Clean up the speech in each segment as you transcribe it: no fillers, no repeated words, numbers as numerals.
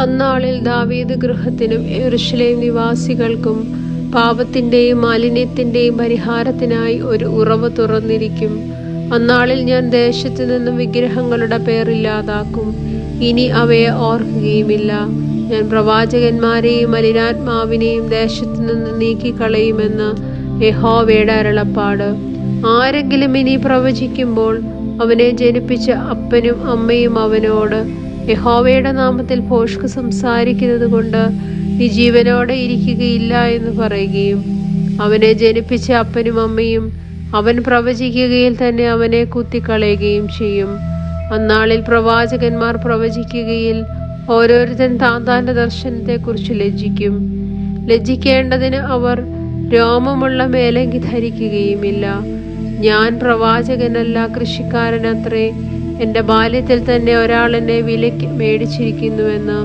അന്നാളിൽ ദാവീദ് ഗൃഹത്തിനും യെരൂശലേം നിവാസികൾക്കും പാപത്തിന്റെയും മാലിന്യത്തിന്റെയും പരിഹാരത്തിനായി ഒരു ഉറവ് തുറന്നിരിക്കും. അന്നാളിൽ ഞാൻ ദേശത്തു നിന്നും വിഗ്രഹങ്ങളുടെ പേരില്ലാതാക്കും, ഇനി അവയെ ഓർക്കുകയുമില്ല. ഞാൻ പ്രവാചകന്മാരെയും മലിനാത്മാവിനെയും ദേശത്തു നിന്ന് നീക്കിക്കളയുമെന്ന് യഹോവയുടെ അരുളപ്പാട്. ആരെങ്കിലും ഇനി പ്രവചിക്കുമ്പോൾ അവനെ ജനിപ്പിച്ച അപ്പനും അമ്മയും അവനോട്, യഹോവയുടെ നാമത്തിൽ ഭോഷ്ക് സംസാരിക്കുന്നത് കൊണ്ട് നീ ജീവനോടെ ഇരിക്കുകയില്ല എന്ന് പറയുകയും, അവനെ ജനിപ്പിച്ച അപ്പനും അമ്മയും അവൻ പ്രവചിക്കുകയിൽ തന്നെ അവനെ കുത്തിക്കളയുകയും ചെയ്യും. അന്നാളിൽ പ്രവാചകന്മാർ പ്രവചിക്കുകയിൽ ഓരോരുത്തൻ താന്താന്റെ ദർശനത്തെക്കുറിച്ച് ലജ്ജിക്കും. ലജ്ജിക്കേണ്ടതിന് അവർ രോമമുള്ള മേലങ്കി ധരിക്കുകയുമില്ല. ഞാൻ പ്രവാചകനല്ല, കൃഷിക്കാരനത്രേ. എൻ്റെ ബാല്യത്തിൽ തന്നെ ഒരാൾ എന്നെ വിലയ്ക്ക് മേടിച്ചിരിക്കുന്നുവെന്ന്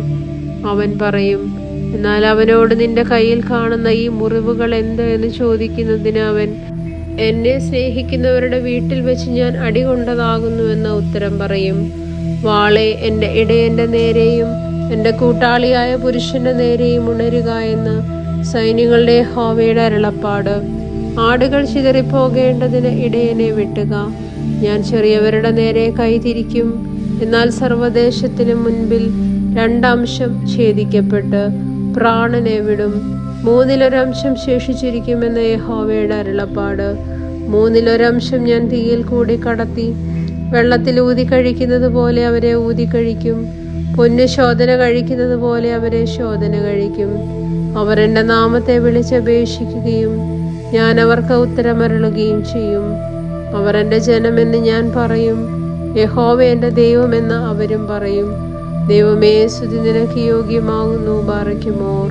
അവൻ പറയും. എന്നാൽ അവനോട്, നിന്റെ കയ്യിൽ കാണുന്ന ഈ മുറിവുകൾ എന്ത് എന്ന് ചോദിക്കുന്നതിന് അവൻ, എന്നെ സ്നേഹിക്കുന്നവരുടെ വീട്ടിൽ വെച്ച് ഞാൻ അടികൊണ്ടതാകുന്നുവെന്ന് ഉത്തരം പറയും. വാളെ എൻ്റെ ഇടയൻ്റെ നേരെയും എൻ്റെ കൂട്ടാളിയായ പുരുഷന്റെ നേരെയും ഉണരുക എന്ന് സൈന്യങ്ങളുടെ യഹോവയുടെ അരുളപ്പാട്. ആടുകൾ ചിതറിപ്പോകേണ്ടതിന് ഇടയനെ വിട്ടുക. ഞാൻ ചെറിയവരുടെ നേരെ കൈതിരിക്കും. എന്നാൽ സർവ്വദേശത്തിനും മുൻപിൽ 2 ഛേദിക്കപ്പെട്ട് പ്രാണനെ വിടും. 1/3 ശേഷിച്ചിരിക്കുമെന്ന് യഹോവയുടെ അരുളപ്പാട്. 1/3 ഞാൻ തീയിൽ കൂടി കടത്തി വെള്ളത്തിൽ ഊതി കഴിക്കുന്നത് പോലെ അവരെ ഊതിക്കഴിക്കും. പൊന്ന് ശോധന കഴിക്കുന്നത് പോലെ അവരെ ശോധന കഴിക്കും. അവർ എൻ്റെ നാമത്തെ വിളിച്ചപേക്ഷിക്കുകയും ഞാൻ അവർക്ക് ഉത്തരമരുളുകയും ചെയ്യും. അവർ എൻ്റെ ജനമെന്ന് ഞാൻ പറയും, യഹോവ എൻ്റെ ദൈവമെന്ന് അവരും പറയും. ദൈവമേ, സ്തുതി നിനക്ക് യോഗ്യമാകുന്നു. ബാറയ്ക്കുമോർ.